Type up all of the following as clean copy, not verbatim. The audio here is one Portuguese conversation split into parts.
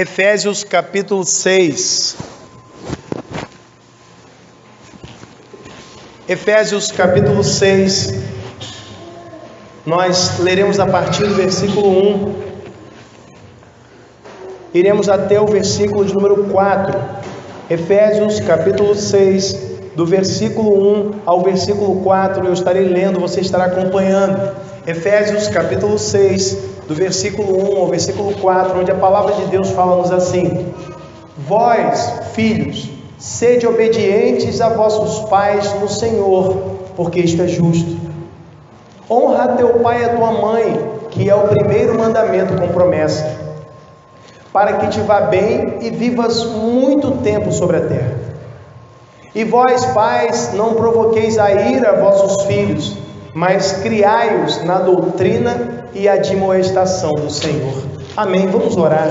Efésios capítulo 6. Efésios capítulo 6, nós leremos a partir do versículo 1, iremos até o versículo de número 4. Efésios capítulo 6, do versículo 1 ao versículo 4, eu estarei lendo, você estará acompanhando. Efésios capítulo 6, do versículo 1 ao versículo 4, onde a palavra de Deus fala-nos assim: Vós, filhos, sede obedientes a vossos pais no Senhor, porque isto é justo. Honra a teu pai e a tua mãe, que é o primeiro mandamento com promessa, para que te vá bem e vivas muito tempo sobre a terra. E vós, pais, não provoqueis a ira a vossos filhos, mas criai-os na doutrina e admoestação do Senhor. Amém. Vamos orar.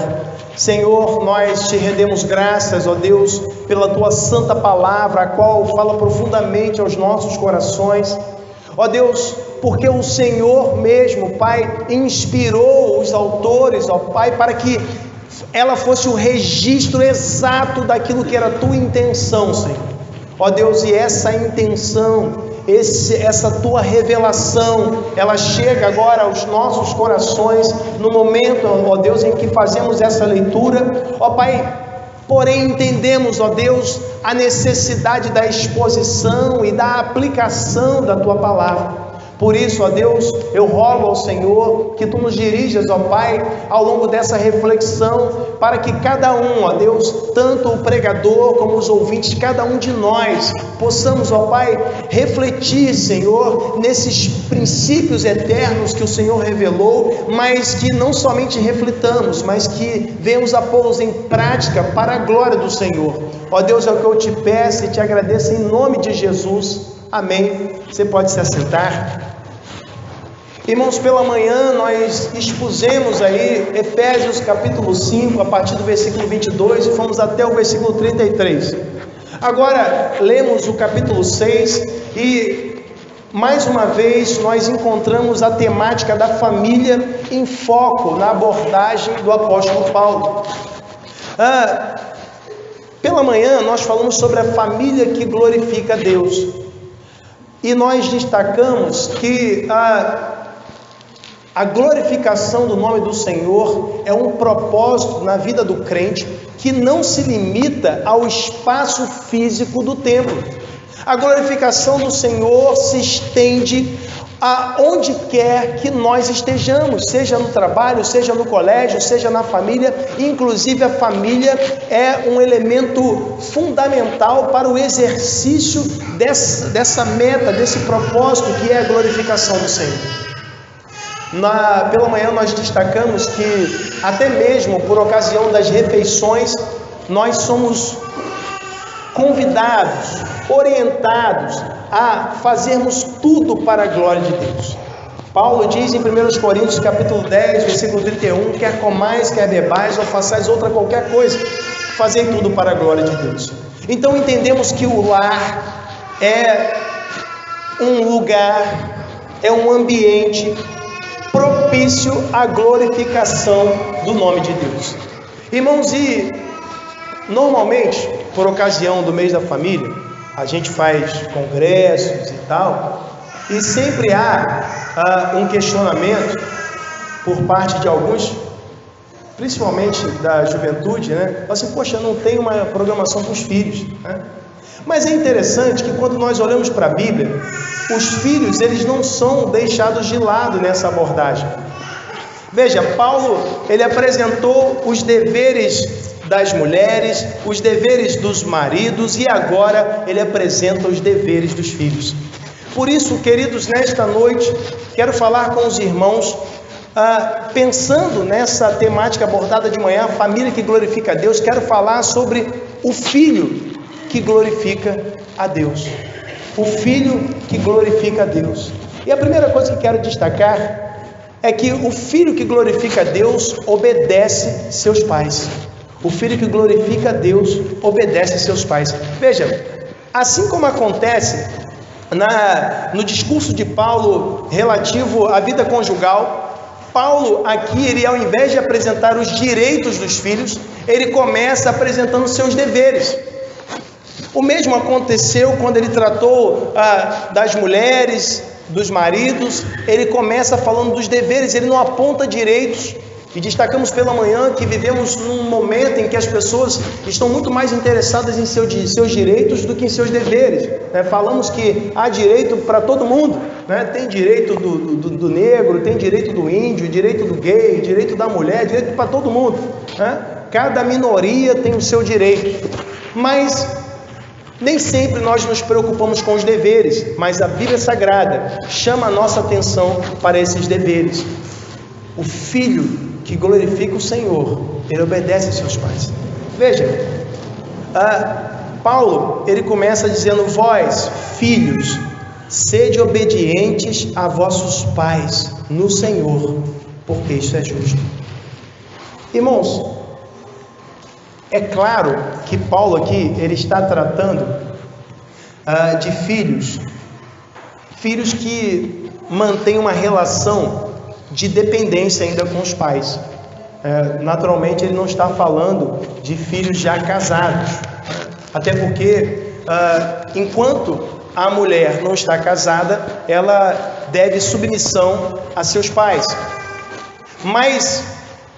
Senhor, nós te rendemos graças, ó Deus, pela tua santa palavra, a qual fala profundamente aos nossos corações. Ó Deus, porque o Senhor mesmo, Pai, inspirou os autores, ó Pai, para que ela fosse o registro exato daquilo que era a tua intenção, Senhor. Ó Deus, e essa intenção, essa tua revelação, ela chega agora aos nossos corações no momento, ó Deus, em que fazemos essa leitura, ó Pai. Porém entendemos, ó Deus, a necessidade da exposição e da aplicação da tua palavra. Por isso, ó Deus, eu rogo ao Senhor que tu nos dirijas, ó Pai, ao longo dessa reflexão, para que cada um, ó Deus, tanto o pregador como os ouvintes, cada um de nós, possamos, ó Pai, refletir, Senhor, nesses princípios eternos que o Senhor revelou, mas que não somente reflitamos, mas que venhamos a pô-los em prática para a glória do Senhor. Ó Deus, é o que eu te peço e te agradeço em nome de Jesus. Amém. Você pode se assentar. Irmãos, pela manhã nós expusemos aí Efésios capítulo 5, a partir do versículo 22 e fomos até o versículo 33. Agora lemos o capítulo 6 e mais uma vez nós encontramos a temática da família em foco na abordagem do apóstolo Paulo. Pela manhã nós falamos sobre a família que glorifica a Deus. E nós destacamos que a glorificação do nome do Senhor é um propósito na vida do crente que não se limita ao espaço físico do templo. A glorificação do Senhor se estende aonde quer que nós estejamos, seja no trabalho, seja no colégio, seja na família. Inclusive a família é um elemento fundamental para o exercício dessa meta, desse propósito que é a glorificação do Senhor. Pela manhã nós destacamos que até mesmo por ocasião das refeições nós somos convidados, orientados a fazermos tudo para a glória de Deus. Paulo diz em 1 Coríntios capítulo 10, versículo 31, quer comais, quer bebais ou façais outra qualquer coisa, fazei tudo para a glória de Deus. Então entendemos que o lar é um lugar, é um ambiente propício à glorificação do nome de Deus. Irmãos, e normalmente, por ocasião do mês da família, a gente faz congressos e tal, e sempre há um questionamento por parte de alguns, principalmente da juventude, né? Assim, poxa, não tem uma programação para os filhos, né? Mas é interessante que quando nós olhamos para a Bíblia, os filhos, eles não são deixados de lado nessa abordagem. Veja, Paulo, ele apresentou os deveres das mulheres, os deveres dos maridos e agora ele apresenta os deveres dos filhos. Por isso, queridos, nesta noite, quero falar com os irmãos, pensando nessa temática abordada de manhã, a família que glorifica a Deus, quero falar sobre o filho que glorifica a Deus. O filho que glorifica a Deus. E a primeira coisa que quero destacar é que o filho que glorifica a Deus obedece seus pais. O filho que glorifica a Deus obedece a seus pais. Veja, assim como acontece no discurso de Paulo relativo à vida conjugal, Paulo aqui, ele ao invés de apresentar os direitos dos filhos, ele começa apresentando seus deveres. O mesmo aconteceu quando ele tratou das mulheres, dos maridos. Ele começa falando dos deveres, ele não aponta direitos. E destacamos pela manhã que vivemos num momento em que as pessoas estão muito mais interessadas em seus direitos do que em seus deveres. Falamos que há direito para todo mundo, tem direito do negro, tem direito do índio, direito do gay, direito da mulher, direito para todo mundo. Cada minoria tem o seu direito, mas nem sempre nós nos preocupamos com os deveres, mas a Bíblia Sagrada chama a nossa atenção para esses deveres. O filho que glorifica o Senhor, ele obedece a seus pais. Veja, Paulo, ele começa dizendo: vós, filhos, sede obedientes a vossos pais no Senhor, porque isso é justo. Irmãos, é claro que Paulo aqui, ele está tratando de filhos que mantêm uma relação de dependência ainda com os pais. Naturalmente ele não está falando de filhos já casados, até porque enquanto a mulher não está casada, ela deve submissão a seus pais. Mas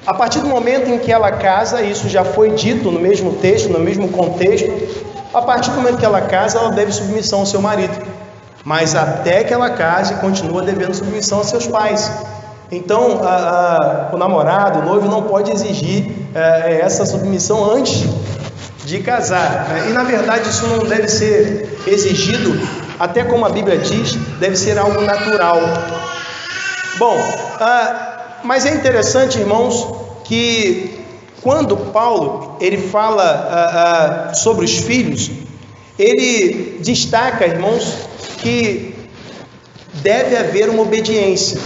a partir do momento em que ela casa, isso já foi dito no mesmo texto, no mesmo contexto, a partir do momento que ela casa, ela deve submissão ao seu marido. Mas até que ela case, continua devendo submissão a seus pais. Então, o namorado, o noivo, não pode exigir essa submissão antes de casar. E, na verdade, isso não deve ser exigido, até como a Bíblia diz, deve ser algo natural. Bom, mas é interessante, irmãos, que quando Paulo ele fala sobre os filhos, ele destaca, irmãos, que deve haver uma obediência.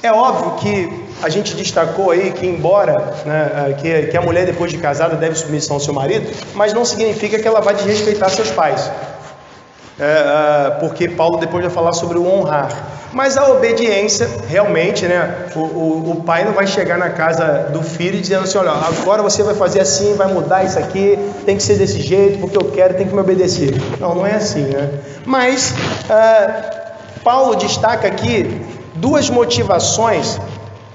É óbvio que a gente destacou aí que embora que a mulher depois de casada deve submissão ao seu marido, mas não significa que ela vai desrespeitar seus pais, porque Paulo depois vai falar sobre o honrar. Mas a obediência, realmente, o pai não vai chegar na casa do filho dizendo assim: olha, agora você vai fazer assim, vai mudar isso aqui, tem que ser desse jeito, porque eu quero, tem que me obedecer. Não é assim, Mas Paulo destaca aqui duas motivações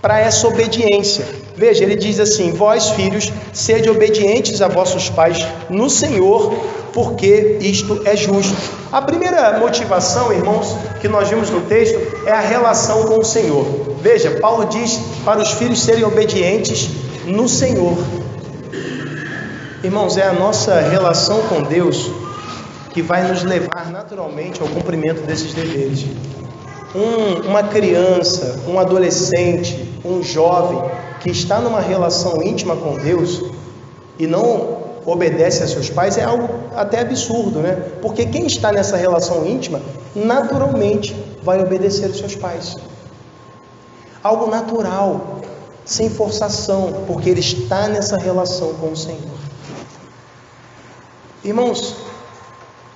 para essa obediência. Veja, ele diz assim: vós, filhos, sede obedientes a vossos pais no Senhor, porque isto é justo. A primeira motivação, irmãos, que nós vimos no texto é a relação com o Senhor. Veja, Paulo diz para os filhos serem obedientes no Senhor. Irmãos, é a nossa relação com Deus que vai nos levar naturalmente ao cumprimento desses deveres. Uma criança, um adolescente, um jovem que está numa relação íntima com Deus e não obedece a seus pais é algo até absurdo, Porque quem está nessa relação íntima, naturalmente vai obedecer aos seus pais. Algo natural, sem forçação, porque ele está nessa relação com o Senhor. Irmãos,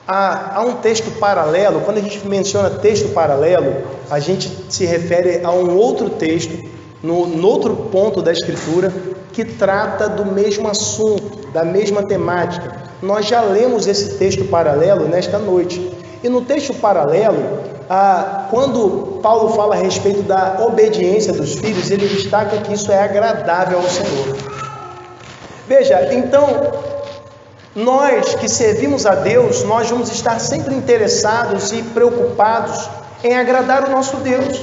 há um texto paralelo. Quando a gente menciona texto paralelo, a gente se refere a um outro texto, no outro ponto da Escritura, que trata do mesmo assunto, da mesma temática. Nós já lemos esse texto paralelo nesta noite. E no texto paralelo, quando Paulo fala a respeito da obediência dos filhos, ele destaca que isso é agradável ao Senhor. Veja, então, nós que servimos a Deus, nós vamos estar sempre interessados e preocupados em agradar o nosso Deus.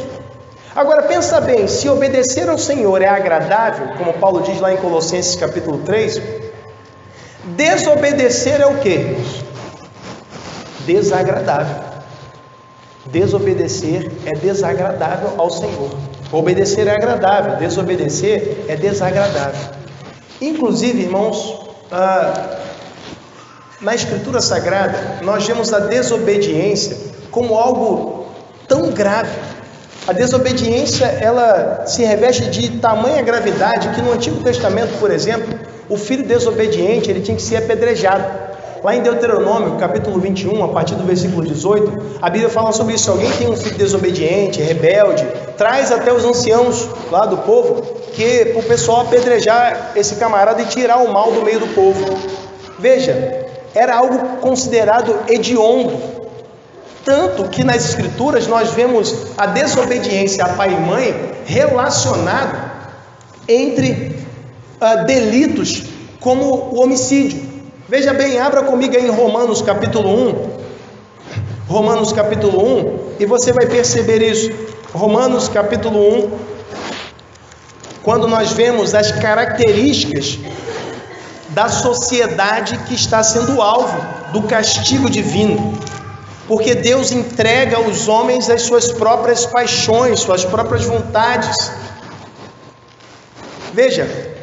Agora pensa bem, se obedecer ao Senhor é agradável, como Paulo diz lá em Colossenses capítulo 3, desobedecer é o quê? Desagradável. Desobedecer é desagradável ao Senhor. Obedecer é agradável, desobedecer é desagradável. Inclusive, irmãos, na Escritura Sagrada, nós vemos a desobediência como algo tão grave. A desobediência, ela se reveste de tamanha gravidade que no Antigo Testamento, por exemplo, o filho desobediente, ele tinha que ser apedrejado. Lá em Deuteronômio, capítulo 21, a partir do versículo 18, a Bíblia fala sobre isso. Se alguém tem um filho desobediente, rebelde, traz até os anciãos lá do povo, que o pessoal apedrejar esse camarada e tirar o mal do meio do povo. Veja, era algo considerado hediondo, tanto que nas escrituras nós vemos a desobediência a pai e mãe relacionado entre delitos como o homicídio. Veja bem, abra comigo aí em Romanos capítulo 1, Romanos capítulo 1, e você vai perceber isso. Romanos capítulo 1, quando nós vemos as características da sociedade que está sendo alvo do castigo divino, porque Deus entrega aos homens as suas próprias paixões, suas próprias vontades. Veja,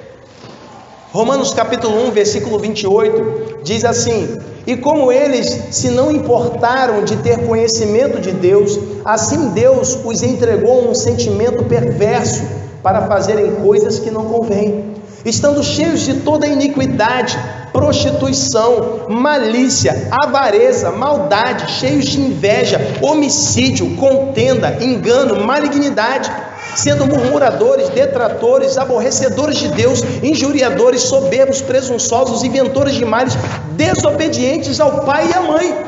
Romanos capítulo 1, versículo 28, diz assim: e como eles se não importaram de ter conhecimento de Deus, assim Deus os entregou um sentimento perverso para fazerem coisas que não convêm, estando cheios de toda iniquidade, prostituição, malícia, avareza, maldade, cheios de inveja, homicídio, contenda, engano, malignidade, sendo murmuradores, detratores, aborrecedores de Deus, injuriadores, soberbos, presunçosos, inventores de males, desobedientes ao pai e à mãe.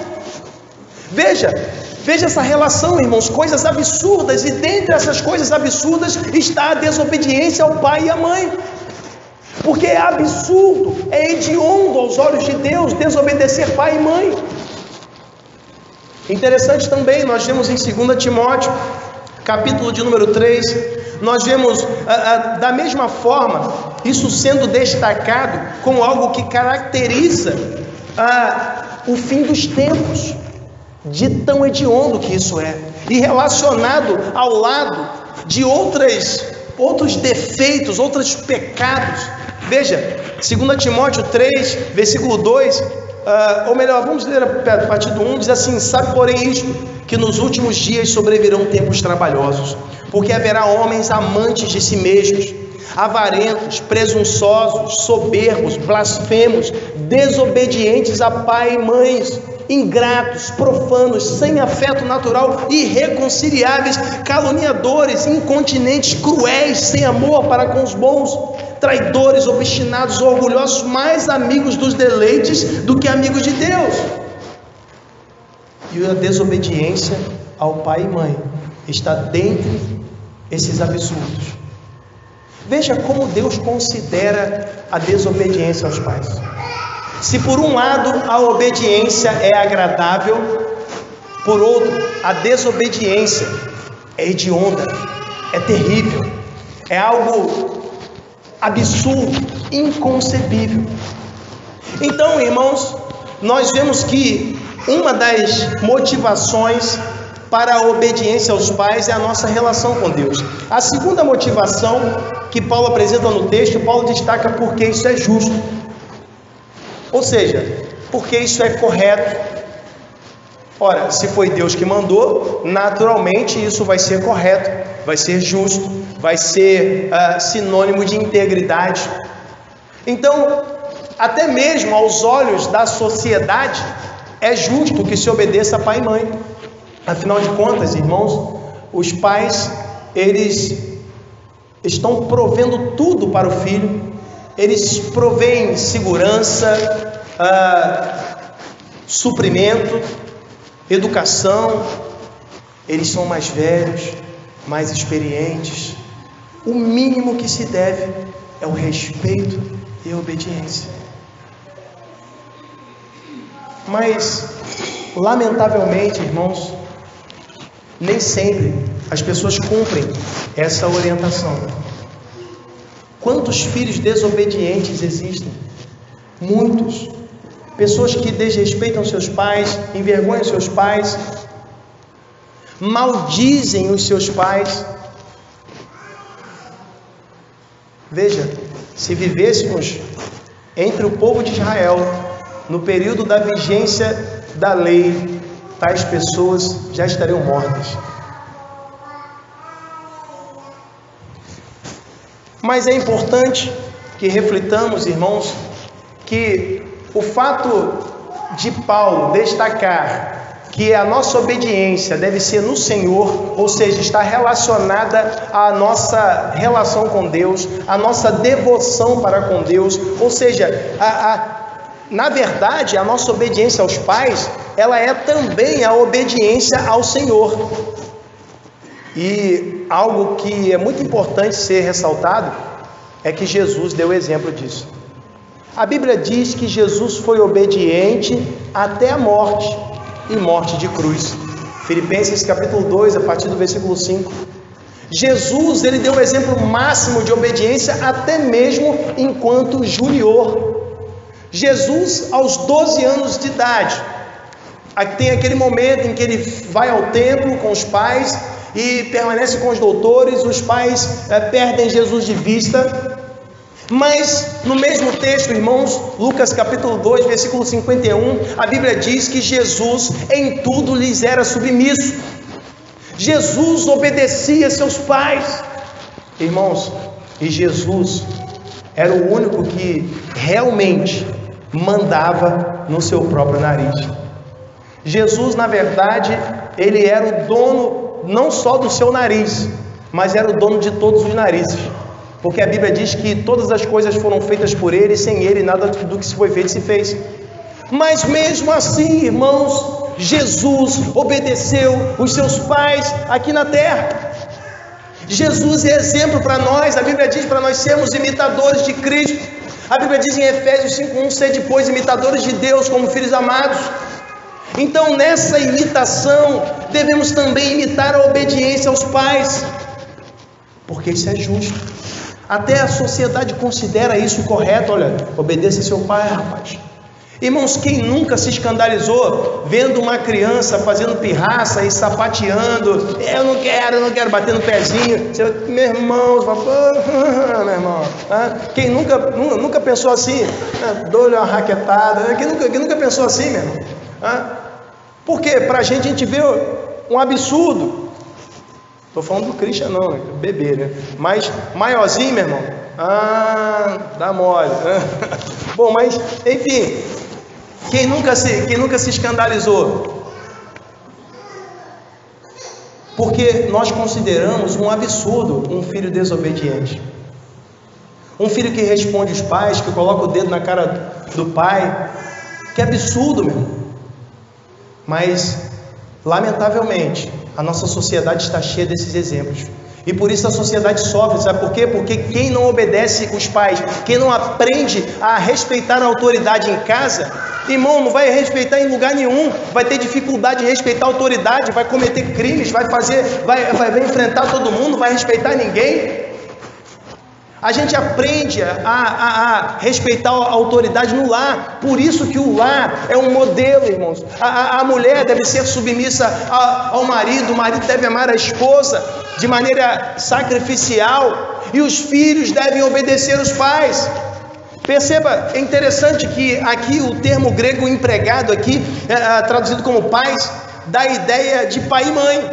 Veja essa relação, irmãos, coisas absurdas, e dentre essas coisas absurdas está a desobediência ao pai e à mãe, porque é absurdo, é hediondo aos olhos de Deus desobedecer pai e mãe. Interessante também, nós vemos em 2 Timóteo, capítulo de número 3, nós vemos da mesma forma isso sendo destacado como algo que caracteriza o fim dos tempos, de tão hediondo que isso é, e relacionado ao lado de outros defeitos, outros pecados. Veja, 2 Timóteo 3, versículo 2, ou melhor, vamos ler a partir do 1, diz assim: sabe porém isto, que nos últimos dias sobrevirão tempos trabalhosos, porque haverá homens amantes de si mesmos, avarentos, presunçosos, soberbos, blasfemos, desobedientes a pai e mães, ingratos, profanos, sem afeto natural, irreconciliáveis, caluniadores, incontinentes, cruéis, sem amor para com os bons, traidores, obstinados, orgulhosos, mais amigos dos deleites do que amigos de Deus. E a desobediência ao pai e mãe está dentre esses absurdos. Veja como Deus considera a desobediência aos pais. Se por um lado a obediência é agradável, por outro a desobediência é hedionda, é terrível, é algo absurdo, inconcebível. Então, irmãos, nós vemos que uma das motivações para a obediência aos pais é a nossa relação com Deus. A segunda motivação que Paulo apresenta no texto, Paulo destaca porque isso é justo. Ou seja, porque isso é correto. Ora, se foi Deus que mandou, naturalmente isso vai ser correto, vai ser justo, vai ser sinônimo de integridade. Então, até mesmo aos olhos da sociedade, é justo que se obedeça a pai e mãe. Afinal de contas, irmãos, os pais, eles estão provendo tudo para o filho. Eles provêm segurança, suprimento, educação. Eles são mais velhos, mais experientes. O mínimo que se deve é o respeito e a obediência. Mas, lamentavelmente, irmãos, nem sempre as pessoas cumprem essa orientação. Quantos filhos desobedientes existem? Muitos. Pessoas que desrespeitam seus pais, envergonham seus pais, maldizem os seus pais. Veja, se vivêssemos entre o povo de Israel, no período da vigência da lei, tais pessoas já estariam mortas. Mas é importante que reflitamos, irmãos, que o fato de Paulo destacar que a nossa obediência deve ser no Senhor, ou seja, está relacionada à nossa relação com Deus, à nossa devoção para com Deus, ou seja, na verdade, a nossa obediência aos pais, ela é também a obediência ao Senhor. E algo que é muito importante ser ressaltado é que Jesus deu exemplo disso. A Bíblia diz que Jesus foi obediente até a morte, e morte de cruz. Filipenses capítulo 2, a partir do versículo 5. Jesus, ele deu o exemplo máximo de obediência até mesmo enquanto junior. Jesus, aos 12 anos de idade, tem aquele momento em que ele vai ao templo com os pais e permanece com os doutores. Os pais perdem Jesus de vista. Mas no mesmo texto, irmãos, Lucas capítulo 2, versículo 51, a Bíblia diz que Jesus em tudo lhes era submisso. Jesus obedecia seus pais, irmãos, e Jesus era o único que realmente mandava no seu próprio nariz. Jesus, na verdade, ele era o dono não só do seu nariz, mas era o dono de todos os narizes. Porque a Bíblia diz que todas as coisas foram feitas por Ele, e sem Ele nada do que se foi feito se fez. Mas mesmo assim, irmãos, Jesus obedeceu os seus pais aqui na terra. Jesus é exemplo para nós. A Bíblia diz para nós sermos imitadores de Cristo. A Bíblia diz em Efésios 5:1, sede depois imitadores de Deus como filhos amados. Então nessa imitação devemos também imitar a obediência aos pais, porque isso é justo. Até a sociedade considera isso correto. Olha, obedeça seu pai, rapaz. Irmãos, quem nunca se escandalizou vendo uma criança fazendo pirraça e sapateando? Eu não quero, batendo pezinho. Meu irmão, meu irmão. Quem nunca pensou assim? Dou-lhe uma raquetada. Quem nunca pensou assim, meu irmão? Porque para a gente vê um absurdo. Estou falando do Christian não, né? Bebê, né? Mas maiorzinho, meu irmão, dá mole. Bom, mas enfim, quem nunca se escandalizou? Porque nós consideramos um absurdo um filho desobediente, um filho que responde os pais, que coloca o dedo na cara do pai. Que absurdo, meu irmão. Mas lamentavelmente a nossa sociedade está cheia desses exemplos, e por isso a sociedade sofre. Sabe por quê? Porque quem não obedece os pais, quem não aprende a respeitar a autoridade em casa, irmão, não vai respeitar em lugar nenhum, vai ter dificuldade de respeitar a autoridade, vai cometer crimes, vai enfrentar todo mundo, não vai respeitar ninguém. A gente aprende a respeitar a autoridade no lar. Por isso que o lar é um modelo, irmãos. A mulher deve ser submissa ao marido, o marido deve amar a esposa de maneira sacrificial, e os filhos devem obedecer os pais. Perceba, é interessante que aqui o termo grego empregado aqui, traduzido como pais, dá a ideia de pai e mãe,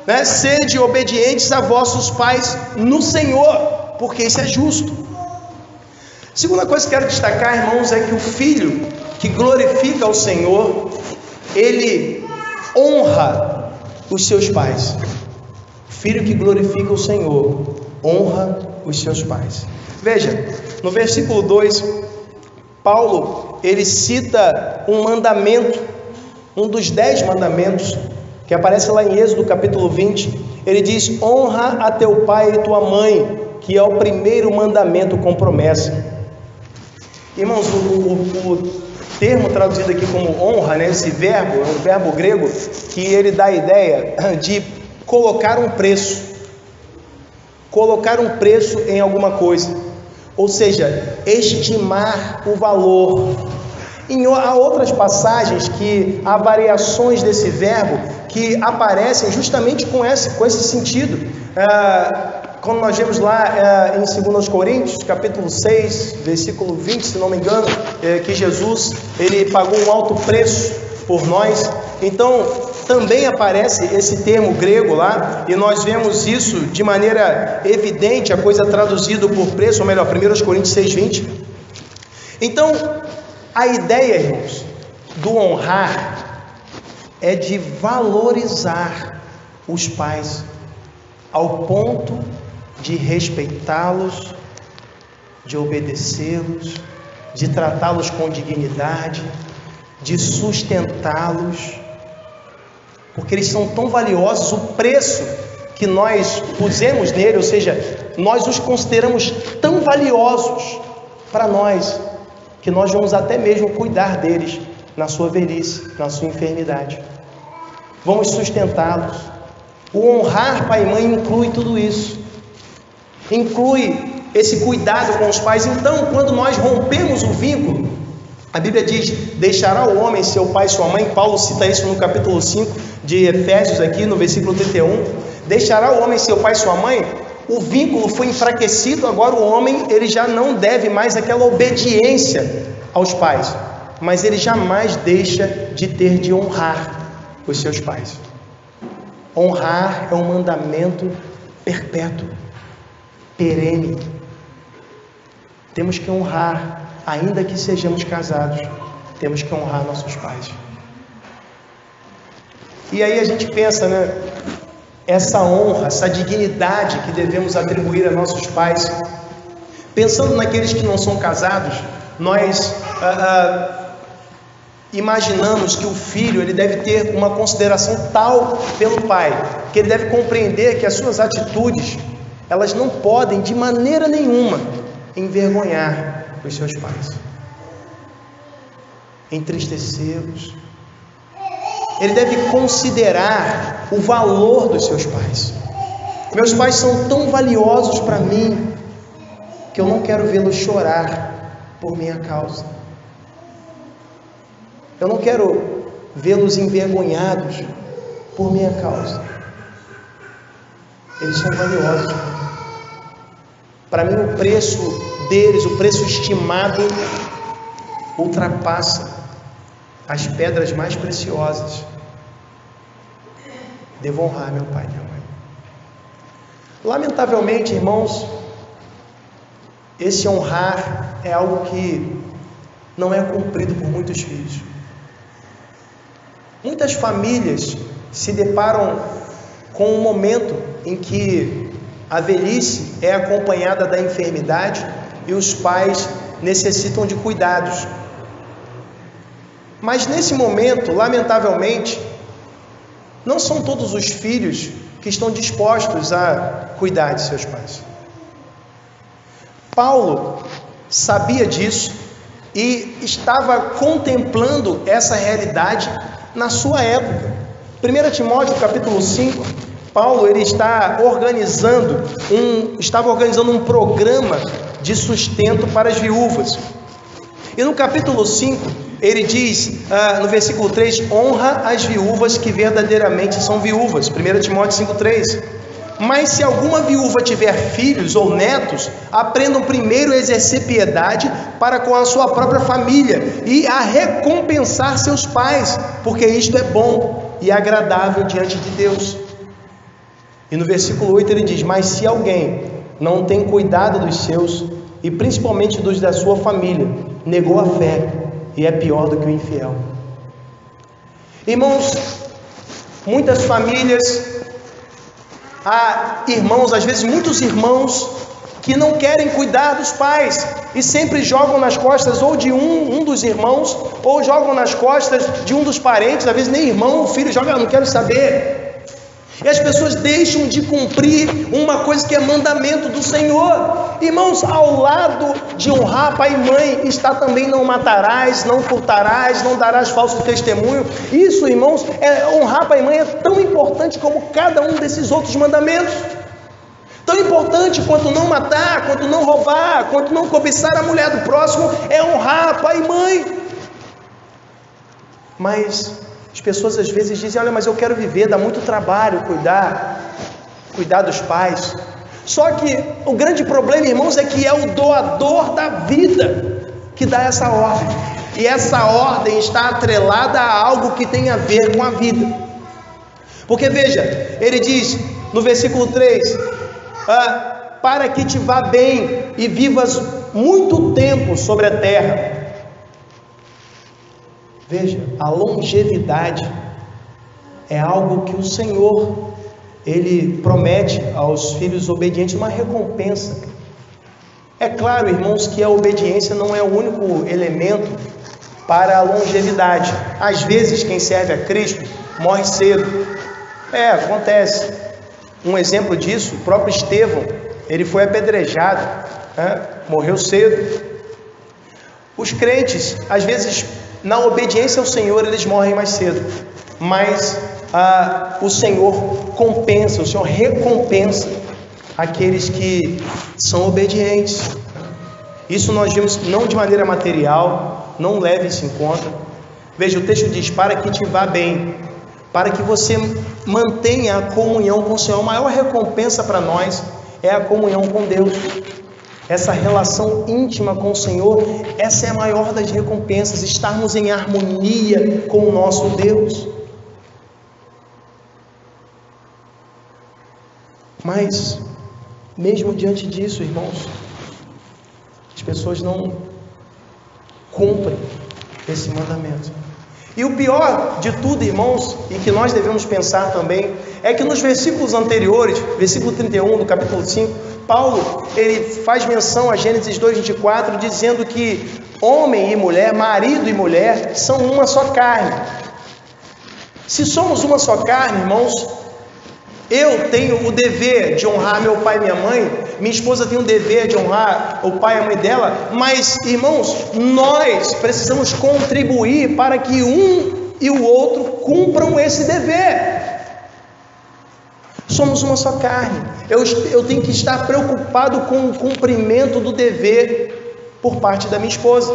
né? Sede obedientes a vossos pais no Senhor, porque isso é justo. Segunda coisa que quero destacar, irmãos, é que o filho que glorifica ao Senhor, ele honra os seus pais. O filho que glorifica o Senhor honra os seus pais. Veja, no versículo 2, Paulo, ele cita um mandamento, um dos 10 mandamentos, que aparece lá em Êxodo capítulo 20. Ele diz: honra a teu pai e tua mãe, que é o primeiro mandamento com promessa. Irmãos, o termo traduzido aqui como honra, né, esse verbo, é um verbo grego que ele dá a ideia de colocar um preço em alguma coisa, ou seja, estimar o valor. Há outras passagens que há variações desse verbo que aparecem justamente com esse sentido. Quando nós vemos lá em 2 Coríntios, capítulo 6, versículo 20, se não me engano, que Jesus, ele pagou um alto preço por nós. Então, também aparece esse termo grego lá, e nós vemos isso de maneira evidente, a coisa traduzida por preço, ou melhor, 1 Coríntios 6, 20. Então, a ideia, irmãos, do honrar é de valorizar os pais ao ponto de respeitá-los, de obedecê-los, de tratá-los com dignidade, de sustentá-los, porque eles são tão valiosos. O preço que nós pusemos nele, ou seja, nós os consideramos tão valiosos para nós, que nós vamos até mesmo cuidar deles na sua velhice, na sua enfermidade. Vamos sustentá-los. O honrar pai e mãe inclui tudo isso. Inclui esse cuidado com os pais. Então, quando nós rompemos o vínculo, a Bíblia diz: deixará o homem seu pai e sua mãe. Paulo cita isso no capítulo 5 de Efésios, aqui no versículo 31. Deixará o homem seu pai e sua mãe. O vínculo foi enfraquecido. Agora o homem, ele já não deve mais aquela obediência aos pais, mas ele jamais deixa de ter de honrar os seus pais. Honrar é um mandamento perpétuo, perene. Temos que honrar, ainda que sejamos casados, temos que honrar nossos pais. E aí a gente pensa, né? Essa honra, essa dignidade que devemos atribuir a nossos pais. Pensando naqueles que não são casados, nós imaginamos que o filho, ele deve ter uma consideração tal pelo pai, que ele deve compreender que as suas atitudes, elas não podem de maneira nenhuma envergonhar os seus pais, entristecê-los. Ele deve considerar o valor dos seus pais. Meus pais são tão valiosos para mim que eu não quero vê-los chorar por minha causa. Eu não quero vê-los envergonhados por minha causa. Eles são valiosos. Para mim, o preço deles, o preço estimado, ultrapassa as pedras mais preciosas. Devo honrar meu pai e minha mãe. Lamentavelmente, irmãos, esse honrar é algo que não é cumprido por muitos filhos. Muitas famílias se deparam com um momento em que a velhice é acompanhada da enfermidade e os pais necessitam de cuidados. Mas nesse momento, lamentavelmente, não são todos os filhos que estão dispostos a cuidar de seus pais. Paulo sabia disso e estava contemplando essa realidade na sua época. 1 Timóteo capítulo 5, Paulo estava organizando um programa de sustento para as viúvas. E no capítulo 5, ele diz, no versículo 3, honra as viúvas que verdadeiramente são viúvas. 1 Timóteo 5,3. Mas se alguma viúva tiver filhos ou netos, aprendam primeiro a exercer piedade para com a sua própria família e a recompensar seus pais, porque isto é bom e agradável diante de Deus. E no versículo 8 ele diz: mas se alguém não tem cuidado dos seus, e principalmente dos da sua família, negou a fé e é pior do que o infiel. Irmãos, muitas famílias, há irmãos, às vezes muitos irmãos, que não querem cuidar dos pais e sempre jogam nas costas ou de um dos irmãos, ou jogam nas costas de um dos parentes. Às vezes nem irmão, o filho joga: não quero saber. E as pessoas deixam de cumprir uma coisa que é mandamento do Senhor. Irmãos, ao lado de honrar pai e mãe está também: não matarás, não furtarás, não darás falso testemunho. Isso, irmãos, honrar pai e mãe é tão importante como cada um desses outros mandamentos. Tão importante quanto não matar, quanto não roubar, quanto não cobiçar a mulher do próximo, é honrar pai e mãe. Mas as pessoas às vezes dizem: olha, mas eu quero viver, dá muito trabalho cuidar dos pais. Só que o grande problema, irmãos, é que é o doador da vida que dá essa ordem. E essa ordem está atrelada a algo que tem a ver com a vida. Porque veja, ele diz no versículo 3: para que te vá bem e vivas muito tempo sobre a terra. Veja, a longevidade é algo que o Senhor, Ele promete aos filhos obedientes uma recompensa. É claro, irmãos, que a obediência não é o único elemento para a longevidade. Às vezes, quem serve a Cristo morre cedo. Acontece. Um exemplo disso, o próprio Estevão, ele foi apedrejado, morreu cedo. Os crentes, às vezes, na obediência ao Senhor, eles morrem mais cedo. Mas o Senhor compensa, o Senhor recompensa aqueles que são obedientes. Isso nós vimos não de maneira material, não leve isso em conta. Veja, o texto diz: para que te vá bem, para que você mantenha a comunhão com o Senhor. A maior recompensa para nós é a comunhão com Deus. Essa relação íntima com o Senhor, essa é a maior das recompensas, estarmos em harmonia com o nosso Deus. Mas, mesmo diante disso, irmãos, as pessoas não cumprem esse mandamento. E o pior de tudo, irmãos, e que nós devemos pensar também, é que nos versículos anteriores, versículo 31 do capítulo 5, Paulo, ele faz menção a Gênesis 2:24, dizendo que homem e mulher, marido e mulher, são uma só carne. Se somos uma só carne, irmãos, eu tenho o dever de honrar meu pai e minha mãe, minha esposa tem o dever de honrar o pai e a mãe dela, mas, irmãos, nós precisamos contribuir para que um e o outro cumpram esse dever. Somos uma só carne. Eu tenho que estar preocupado com o cumprimento do dever por parte da minha esposa.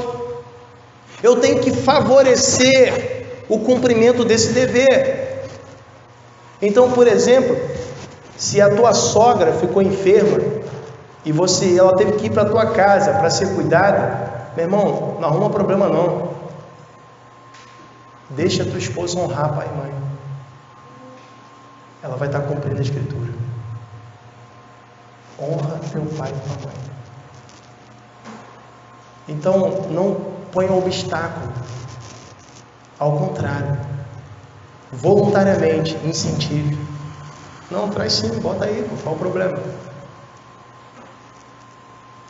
Eu tenho que favorecer o cumprimento desse dever. Então, por exemplo, se a tua sogra ficou enferma e ela teve que ir para a tua casa para ser cuidada, meu irmão, não arruma problema não. Deixa a tua esposa honrar pai e mãe. Ela vai estar cumprindo a Escritura. Honra teu pai e tua mãe. Então, não ponha obstáculo. Ao contrário, voluntariamente incentive. Não, traz sim, bota aí, qual o problema?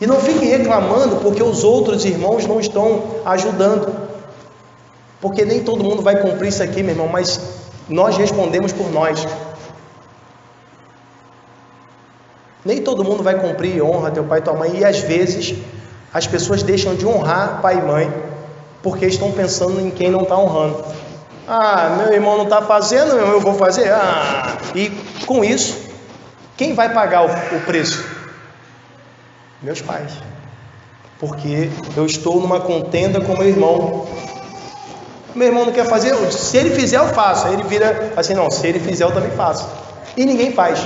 E não fique reclamando porque os outros irmãos não estão ajudando, porque nem todo mundo vai cumprir isso aqui, meu irmão, mas nós respondemos por nós. Nem todo mundo vai cumprir, honra teu pai e tua mãe, e às vezes as pessoas deixam de honrar pai e mãe porque estão pensando em quem não está honrando. Meu irmão não está fazendo, eu vou fazer. E com isso, quem vai pagar o preço? Meus pais. Porque eu estou numa contenda com meu irmão. Meu irmão não quer fazer, se ele fizer eu faço. Aí ele vira assim, não, se ele fizer eu também faço. E ninguém faz.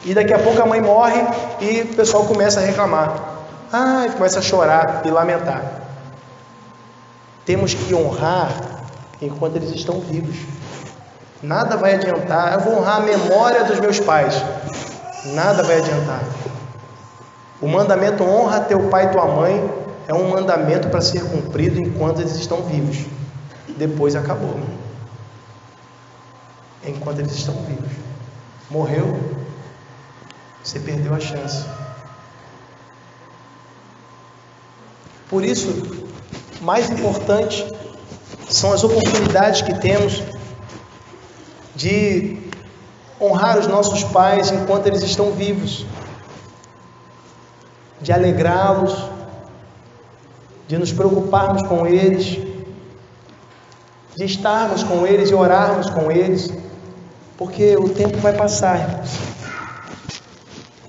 E daqui a pouco a mãe morre e o pessoal começa a reclamar. Começa a chorar e lamentar. Temos que honrar enquanto eles estão vivos. Nada vai adiantar. Eu vou honrar a memória dos meus pais. Nada vai adiantar. O mandamento honra teu pai e tua mãe é um mandamento para ser cumprido enquanto eles estão vivos. Depois acabou. Enquanto eles estão vivos. Morreu, você perdeu a chance. Por isso, mais importante são as oportunidades que temos de honrar os nossos pais enquanto eles estão vivos, de alegrá-los, de nos preocuparmos com eles, de estarmos com eles e orarmos com eles, porque o tempo vai passar, irmãos.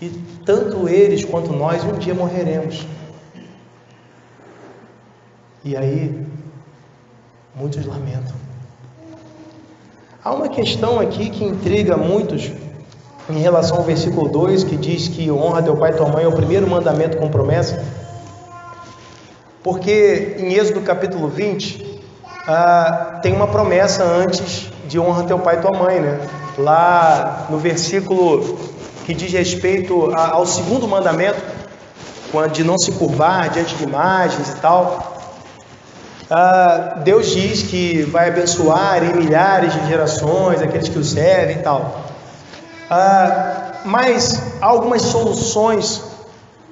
E tanto eles quanto nós um dia morreremos. E aí, muitos lamentam. Há uma questão aqui que intriga muitos em relação ao versículo 2, que diz que honra teu pai e tua mãe é o primeiro mandamento com promessa. Porque em Êxodo capítulo 20, tem uma promessa antes de honra teu pai e tua mãe, né? Lá no versículo que diz respeito ao segundo mandamento, de não se curvar diante de imagens e tal. Deus diz que vai abençoar em milhares de gerações aqueles que o servem e tal. Mas há algumas soluções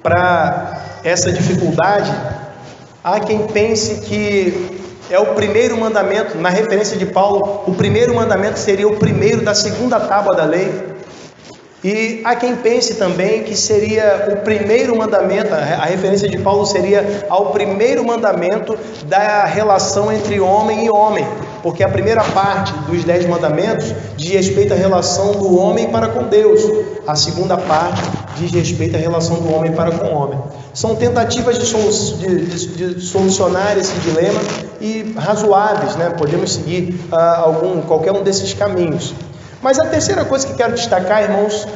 para essa dificuldade. Há quem pense que é o primeiro mandamento, na referência de Paulo, o primeiro mandamento seria o primeiro da segunda tábua da lei. E há quem pense também que seria o primeiro mandamento, a referência de Paulo seria ao primeiro mandamento da relação entre homem e homem, porque a primeira parte dos 10 mandamentos diz respeito à relação do homem para com Deus, a segunda parte diz respeito à relação do homem para com o homem. São tentativas de solucionar esse dilema e razoáveis, né? Podemos seguir qualquer um desses caminhos. Mas a terceira coisa que quero destacar, irmãos,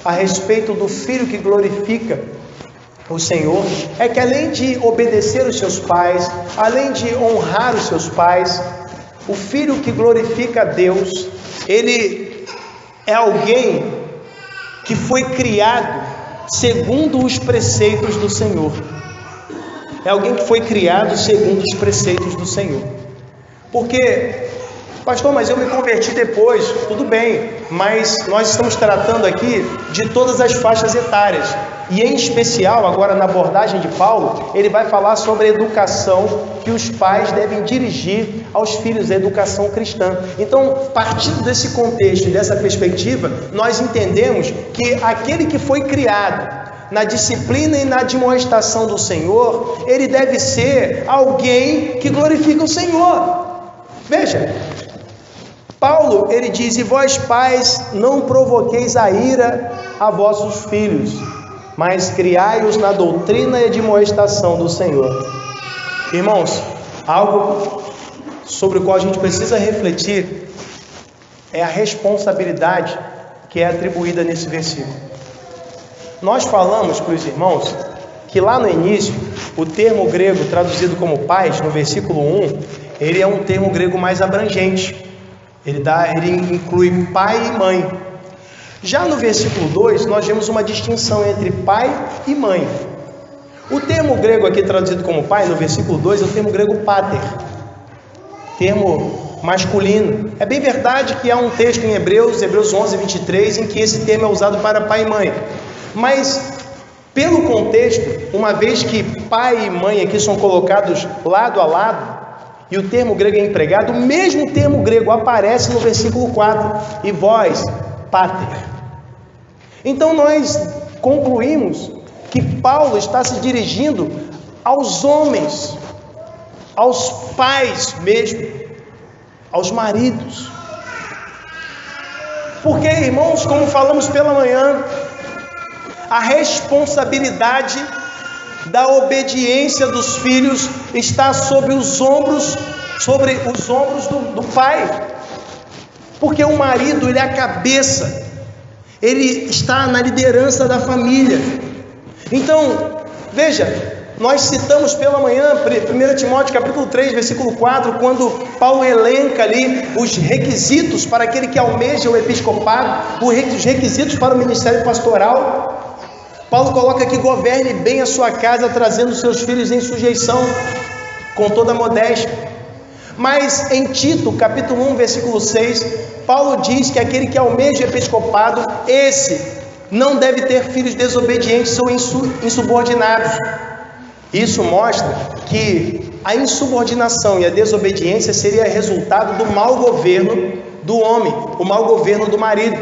a respeito do filho que glorifica o Senhor, é que além de obedecer os seus pais, além de honrar os seus pais, o filho que glorifica a Deus, ele é alguém que foi criado segundo os preceitos do Senhor. É alguém que foi criado segundo os preceitos do Senhor. Porque... pastor, mas eu me converti depois. Tudo bem, mas nós estamos tratando aqui de todas as faixas etárias. E em especial, agora na abordagem de Paulo, ele vai falar sobre a educação que os pais devem dirigir aos filhos, a educação cristã. Então, partindo desse contexto e dessa perspectiva, nós entendemos que aquele que foi criado na disciplina e na admoestação do Senhor, ele deve ser alguém que glorifica o Senhor. Veja, Paulo, ele diz: e vós pais, não provoqueis a ira a vossos filhos, mas criai-os na doutrina e admoestação do Senhor. Irmãos, algo sobre o qual a gente precisa refletir é a responsabilidade que é atribuída nesse versículo. Nós falamos para os irmãos que lá no início, o termo grego traduzido como pais, no versículo 1, ele é um termo grego mais abrangente. Ele inclui pai e mãe. Já no versículo 2, nós vemos uma distinção entre pai e mãe. O termo grego aqui traduzido como pai, no versículo 2, é o termo grego pater, termo masculino. É bem verdade que há um texto em Hebreus 11, 23, em que esse termo é usado para pai e mãe. Mas, pelo contexto, uma vez que pai e mãe aqui são colocados lado a lado, e o termo grego é empregado, o mesmo termo grego aparece no versículo 4, e vós, pater. Então nós concluímos que Paulo está se dirigindo aos homens, aos pais mesmo, aos maridos. Porque, irmãos, como falamos pela manhã, a responsabilidade da obediência dos filhos está sobre os ombros do pai, porque o marido, ele é a cabeça, ele está na liderança da família. Então, veja, nós citamos pela manhã 1 Timóteo capítulo 3, versículo 4, quando Paulo elenca ali os requisitos para aquele que almeja o episcopado, os requisitos para o ministério pastoral. Paulo coloca que governe bem a sua casa, trazendo seus filhos em sujeição, com toda modéstia. Mas em Tito, capítulo 1, versículo 6, Paulo diz que aquele que almeja o episcopado, esse não deve ter filhos desobedientes ou insubordinados. Isso mostra que a insubordinação e a desobediência seria resultado do mau governo do homem, o mau governo do marido.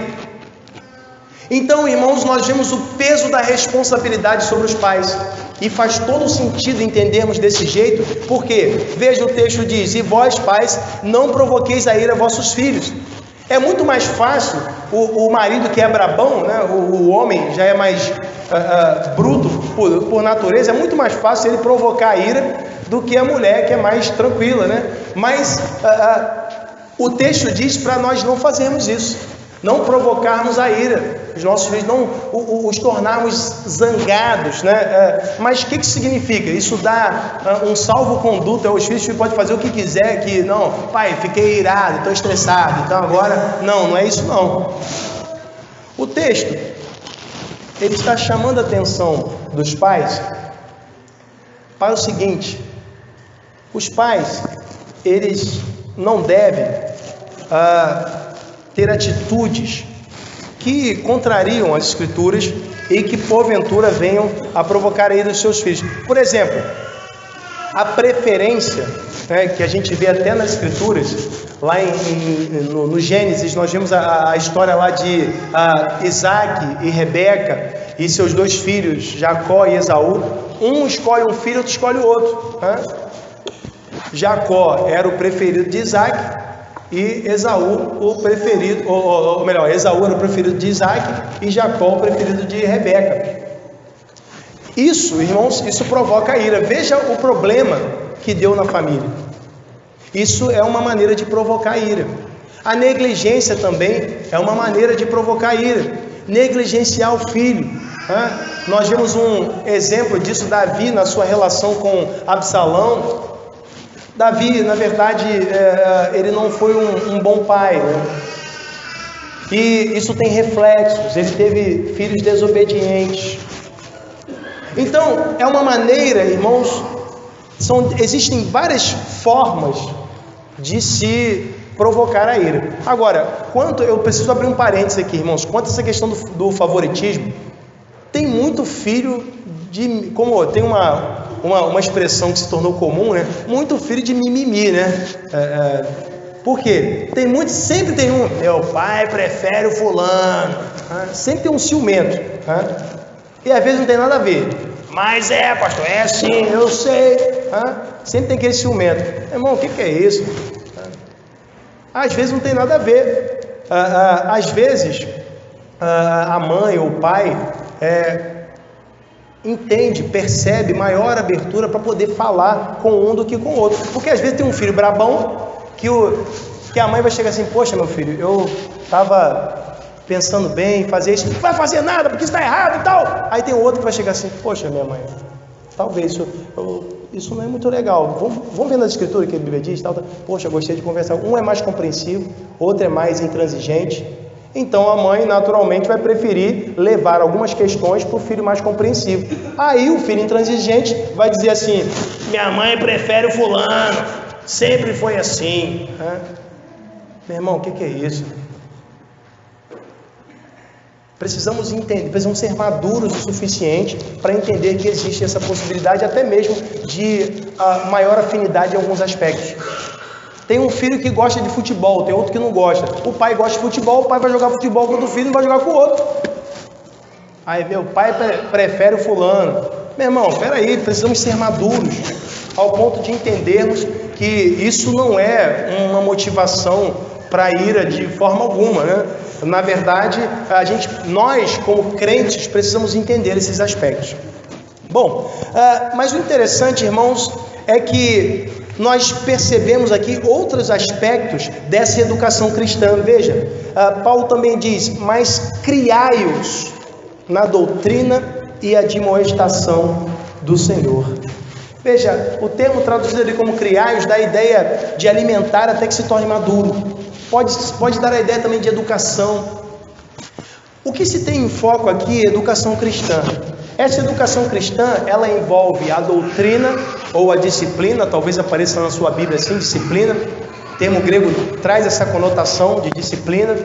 Então, irmãos, nós vemos o peso da responsabilidade sobre os pais, e faz todo sentido entendermos desse jeito, porque, veja, o texto diz: e vós pais, não provoqueis a ira a vossos filhos. É muito mais fácil o marido que é brabão, né? O homem já é mais bruto por natureza, é muito mais fácil ele provocar a ira do que a mulher, que é mais tranquila, né? Mas o texto diz para nós não fazermos isso, não provocarmos a ira, os nossos filhos, não os tornarmos zangados, né? Mas o que significa? Isso dá um salvo-conduto aos filhos, que pode fazer o que quiser, que não, pai, fiquei irado, estou estressado, então agora, não é isso não. O texto, ele está chamando a atenção dos pais para o seguinte: Os pais, eles não devem ter atitudes que contrariam as Escrituras e que porventura venham a provocar a ira dos seus filhos. Por exemplo, a preferência, que a gente vê até nas Escrituras, lá no Gênesis, nós vemos a história lá de Isaac e Rebeca e seus dois filhos, Jacó e Esaú. Um escolhe um filho, outro escolhe o outro. Jacó era o preferido de Isaac e Esaú o preferido, ou melhor, Esaú era o preferido de Isaac e Jacó o preferido de Rebeca. Isso, irmãos, isso provoca ira. Veja o problema que deu na família. Isso é uma maneira de provocar ira. A negligência também é uma maneira de provocar ira. Negligenciar o filho. Nós vemos um exemplo disso, Davi, na sua relação com Absalão. Davi, na verdade, ele não foi um bom pai, né? E isso tem reflexos. Ele teve filhos desobedientes. Então, é uma maneira, irmãos, existem várias formas de se provocar a ira. Agora, eu preciso abrir um parênteses aqui, irmãos, quanto a essa questão do favoritismo, tem muito filho como tem uma expressão que se tornou comum, né? Muito filho de mimimi, né? Por quê? Sempre tem meu pai prefere o fulano, sempre tem um ciumento, e às vezes não tem nada a ver, mas pastor, é assim, eu sei, sempre tem aquele ciumento. Irmão, o que é isso? Às vezes não tem nada a ver. Às vezes a mãe ou o pai percebe maior abertura para poder falar com um do que com o outro, porque às vezes tem um filho brabão que a mãe vai chegar assim: poxa, meu filho, eu estava pensando bem em fazer isso, não vai fazer nada porque está errado e tal. Aí tem outro que vai chegar assim: poxa, minha mãe, talvez isso não é muito legal, vamos ver na escritura que a Bíblia diz, tal. Poxa, gostei de conversar. Um é mais compreensivo, outro é mais intransigente. Então a mãe naturalmente vai preferir levar algumas questões para o filho mais compreensivo. Aí o filho intransigente vai dizer assim: minha mãe prefere o fulano, sempre foi assim. Meu irmão, o que é isso? Precisamos entender, precisamos ser maduros o suficiente para entender que existe essa possibilidade, até mesmo de maior afinidade em alguns aspectos. Tem um filho que gosta de futebol, tem outro que não gosta. O pai gosta de futebol, o pai vai jogar futebol com o filho e não vai jogar com o outro. Aí meu pai prefere o fulano. Meu irmão, peraí, precisamos ser maduros ao ponto de entendermos que isso não é uma motivação para ira de forma alguma, né? Na verdade, nós como crentes precisamos entender esses aspectos. Bom, mas o interessante, irmãos, é que nós percebemos aqui outros aspectos dessa educação cristã. Veja, Paulo também diz: mas criai-os na doutrina e admoestação do Senhor. Veja, o termo traduzido ali como criai-os dá a ideia de alimentar até que se torne maduro. Pode dar a ideia também de educação. O que se tem em foco aqui é educação cristã. Essa educação cristã, ela envolve a doutrina ou a disciplina, talvez apareça na sua Bíblia assim, disciplina. O termo grego traz essa conotação de disciplina.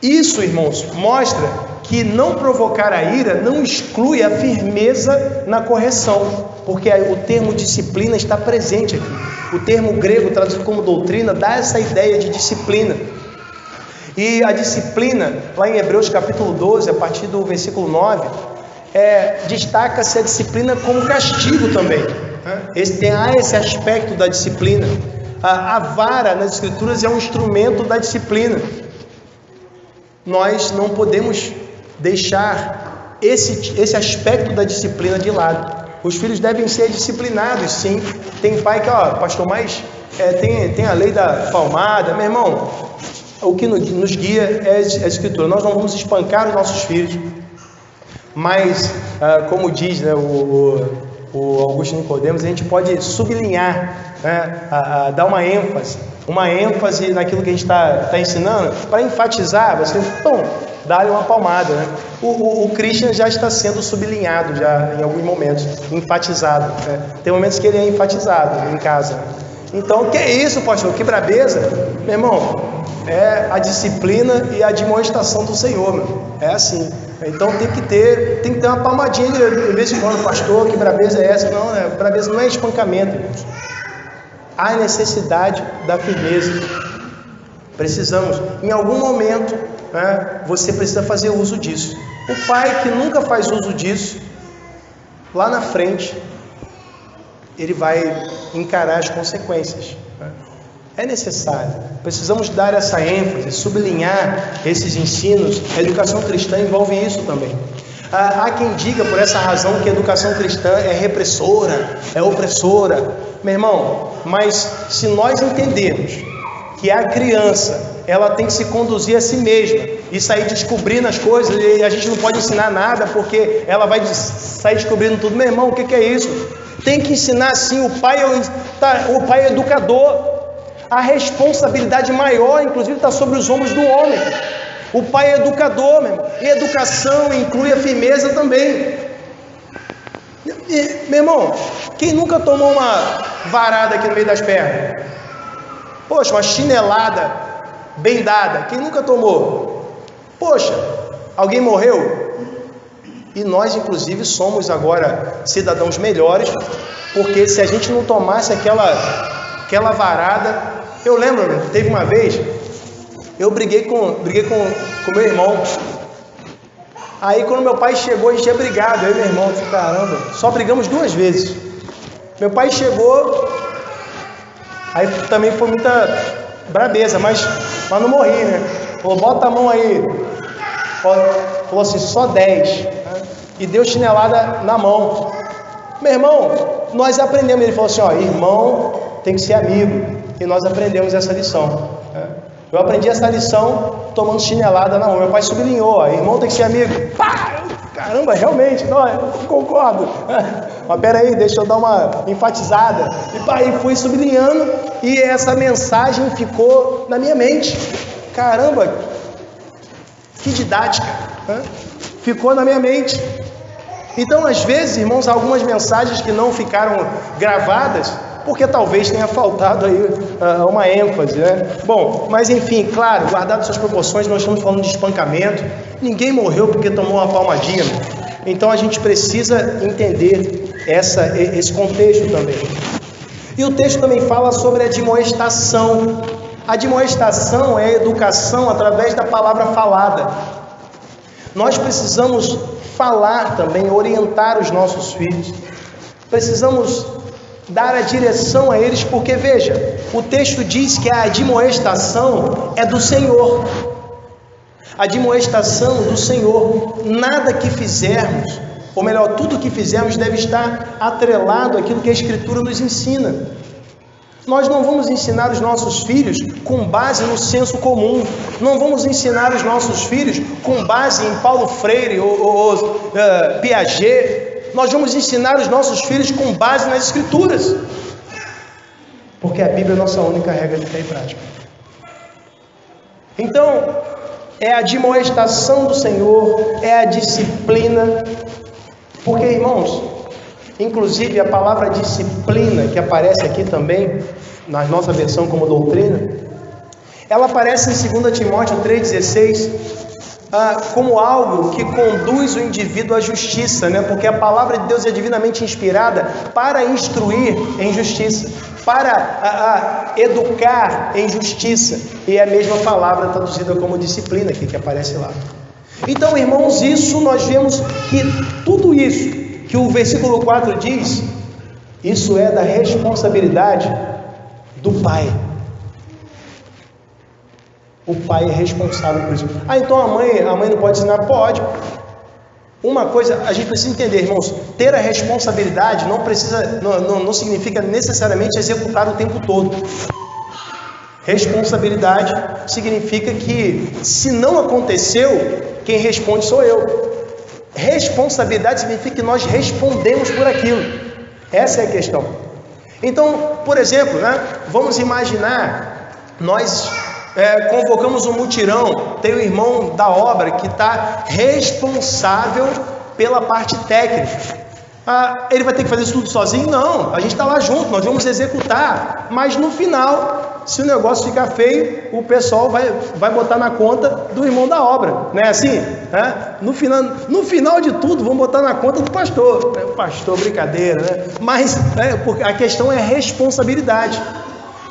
Isso, irmãos, mostra que não provocar a ira não exclui a firmeza na correção, porque o termo disciplina está presente aqui. O termo grego traduzido como doutrina dá essa ideia de disciplina. E a disciplina, lá em Hebreus capítulo 12, a partir do versículo 9, destaca-se a disciplina como castigo também. Há esse aspecto da disciplina. A vara nas escrituras é um instrumento da disciplina. Nós não podemos deixar esse aspecto da disciplina de lado. Os filhos devem ser disciplinados, sim. Tem pai que, pastor, mas tem a lei da palmada. Meu irmão, o que nos guia é a escritura. Nós não vamos espancar os nossos filhos, mas como diz, né, o Augusto Nicodemos, a gente pode sublinhar, né, dar uma ênfase naquilo que a gente está ensinando, para enfatizar, você, dá-lhe uma palmada, né? O Christian já está sendo sublinhado, já em alguns momentos, enfatizado, né? Tem momentos que ele é enfatizado em casa. Então, que é isso, pastor? Que brabeza? Meu irmão, é a disciplina e a admoestação do Senhor, meu. É assim. Então tem que ter uma palmadinha de vez em quando, pastor, que brabeza é essa? Não, né? Brabeza não é espancamento, irmãos. Há necessidade da firmeza. Precisamos, em algum momento, né, você precisa fazer uso disso. O pai que nunca faz uso disso, lá na frente, ele vai encarar as consequências. Né? É necessário. Precisamos dar essa ênfase, sublinhar esses ensinos. A educação cristã envolve isso também. Há quem diga por essa razão que a educação cristã é repressora, é opressora. Meu irmão, mas se nós entendermos que a criança, ela tem que se conduzir a si mesma e sair descobrindo as coisas, e a gente não pode ensinar nada porque ela vai sair descobrindo tudo. Meu irmão, o que é isso? Tem que ensinar sim. O pai é educador. A responsabilidade maior, inclusive, está sobre os ombros do homem. O pai é educador, meu irmão. E educação inclui a firmeza também. Meu irmão, quem nunca tomou uma varada aqui no meio das pernas? Poxa, uma chinelada bem dada. Quem nunca tomou? Poxa, alguém morreu? E nós, inclusive, somos agora cidadãos melhores, porque se a gente não tomasse aquela varada... Eu lembro, teve uma vez, eu briguei com meu irmão. Aí quando meu pai chegou, a gente tinha brigado, eu e meu irmão, eu disse, caramba, só brigamos 2 vezes. Meu pai chegou, aí também foi muita brabeza, mas não morri, né? Falou, bota a mão aí. Falou assim, só 10. E deu chinelada na mão. Meu irmão, nós aprendemos, ele falou assim, irmão tem que ser amigo. E nós aprendemos essa lição. Eu aprendi essa lição tomando chinelada na mão. Meu pai sublinhou, irmão tem que ser amigo. Pá! Caramba, realmente, não, eu concordo. Mas peraí, deixa eu dar uma enfatizada. E fui sublinhando, e essa mensagem ficou na minha mente. Caramba, que didática. Ficou na minha mente. Então, às vezes, irmãos, há algumas mensagens que não ficaram gravadas, porque talvez tenha faltado aí uma ênfase, né? Bom, mas enfim, claro, guardado suas proporções, nós estamos falando de espancamento. Ninguém morreu porque tomou uma palmadinha. Então a gente precisa entender esse contexto também. E o texto também fala sobre a admoestação. A admoestação é a educação através da palavra falada. Nós precisamos falar também, orientar os nossos filhos. Precisamos dar a direção a eles, porque veja, o texto diz que a admoestação é do Senhor. A admoestação do Senhor. Nada que fizermos, ou melhor, tudo que fizermos deve estar atrelado àquilo que a Escritura nos ensina. Nós não vamos ensinar os nossos filhos com base no senso comum. Não vamos ensinar os nossos filhos com base em Paulo Freire ou Piaget. Nós vamos ensinar os nossos filhos com base nas Escrituras. Porque a Bíblia é a nossa única regra de fé e prática. Então, é a admoestação do Senhor, é a disciplina. Porque, irmãos, inclusive a palavra disciplina, que aparece aqui também, na nossa versão como doutrina, ela aparece em 2 Timóteo 3,16, como algo que conduz o indivíduo à justiça, né? Porque a palavra de Deus é divinamente inspirada para instruir em justiça, para educar em justiça, e é a mesma palavra traduzida como disciplina aqui, que aparece lá. Então, irmãos, isso nós vemos que tudo isso que o versículo 4 diz, isso é da responsabilidade do pai. O pai é responsável por isso. Então a mãe não pode ensinar? Pode. Uma coisa, a gente precisa entender, irmãos, ter a responsabilidade não significa necessariamente executar o tempo todo. Responsabilidade significa que, se não aconteceu, quem responde sou eu. Responsabilidade significa que nós respondemos por aquilo. Essa é a questão. Então, por exemplo, vamos imaginar, nós convocamos um mutirão, tem o irmão da obra que está responsável pela parte técnica. Ele vai ter que fazer isso tudo sozinho? Não, a gente está lá junto, nós vamos executar, mas no final, se o negócio ficar feio, o pessoal vai botar na conta do irmão da obra, não é assim? No final de tudo, vamos botar na conta do pastor. Pastor, brincadeira, né? Mas porque a questão é responsabilidade.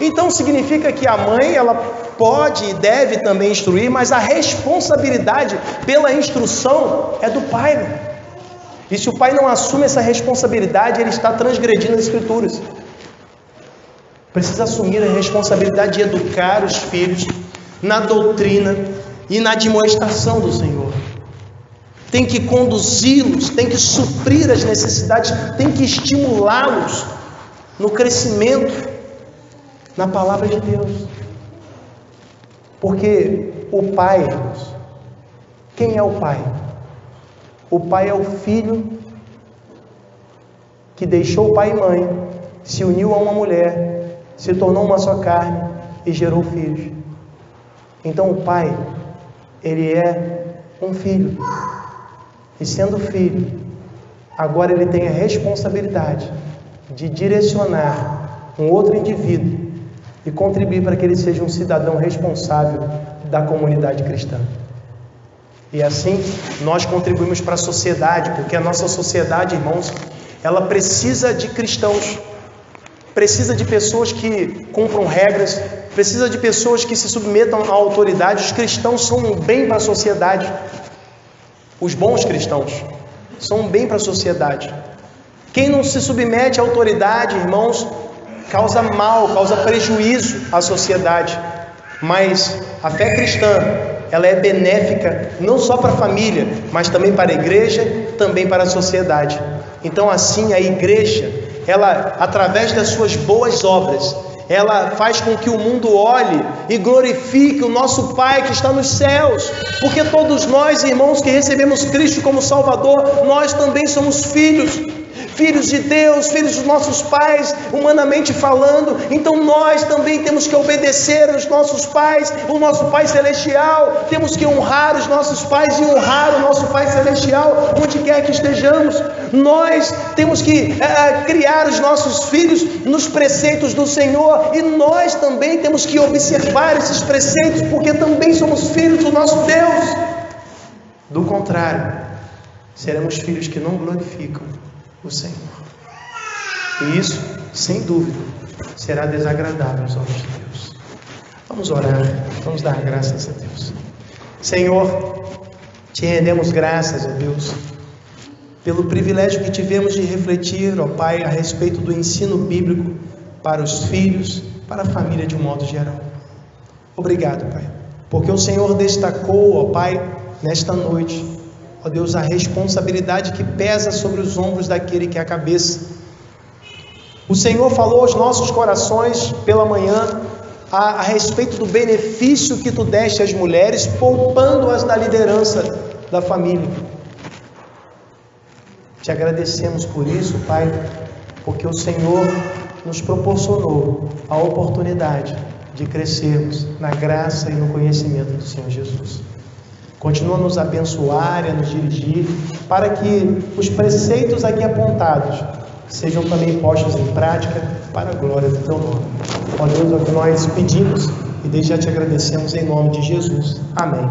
Então significa que a mãe, ela pode e deve também instruir, mas a responsabilidade pela instrução é do pai, né? E se o pai não assume essa responsabilidade, ele está transgredindo as Escrituras. Precisa assumir a responsabilidade de educar os filhos na doutrina e na admoestação do Senhor. Tem que conduzi-los, tem que suprir as necessidades, tem que estimulá-los no crescimento na palavra de Deus. Porque o pai, irmãos, quem é o pai? O pai é o filho que deixou pai e mãe, se uniu a uma mulher, se tornou uma só carne e gerou filhos. Então o pai, ele é um filho. E sendo filho, agora ele tem a responsabilidade de direcionar um outro indivíduo e contribuir para que ele seja um cidadão responsável da comunidade cristã. E assim nós contribuímos para a sociedade, porque a nossa sociedade, irmãos, ela precisa de cristãos, precisa de pessoas que cumpram regras, precisa de pessoas que se submetam à autoridade. Os cristãos são um bem para a sociedade. Os bons cristãos são um bem para a sociedade. Quem não se submete à autoridade, irmãos, causa mal, causa prejuízo à sociedade. Mas a fé cristã, ela é benéfica não só para a família, mas também para a igreja, também para a sociedade. Então assim a igreja, ela, através das suas boas obras, ela faz com que o mundo olhe e glorifique o nosso Pai que está nos céus, porque todos nós, irmãos, que recebemos Cristo como Salvador, nós também somos filhos de Deus, filhos dos nossos pais, humanamente falando. Então nós também temos que obedecer aos nossos pais, o nosso Pai Celestial, temos que honrar os nossos pais e honrar o nosso Pai Celestial, onde quer que estejamos. Nós temos que criar os nossos filhos nos preceitos do Senhor, e nós também temos que observar esses preceitos, porque também somos filhos do nosso Deus. Do contrário, seremos filhos que não glorificam o Senhor, e isso, sem dúvida, será desagradável aos olhos de Deus. Vamos orar, vamos dar graças a Deus. Senhor, te rendemos graças, ó Deus, pelo privilégio que tivemos de refletir, ó Pai, a respeito do ensino bíblico para os filhos, para a família de um modo geral. Obrigado, Pai, porque o Senhor destacou, ó Pai, nesta noite, ó Deus, a responsabilidade que pesa sobre os ombros daquele que é a cabeça. O Senhor falou aos nossos corações pela manhã a respeito do benefício que tu deste às mulheres, poupando-as da liderança da família. Te agradecemos por isso, Pai, porque o Senhor nos proporcionou a oportunidade de crescermos na graça e no conhecimento do Senhor Jesus. Continua a nos abençoar e a nos dirigir, para que os preceitos aqui apontados sejam também postos em prática para a glória do Teu nome. Ó Deus, é o que nós pedimos e desde já te agradecemos em nome de Jesus. Amém.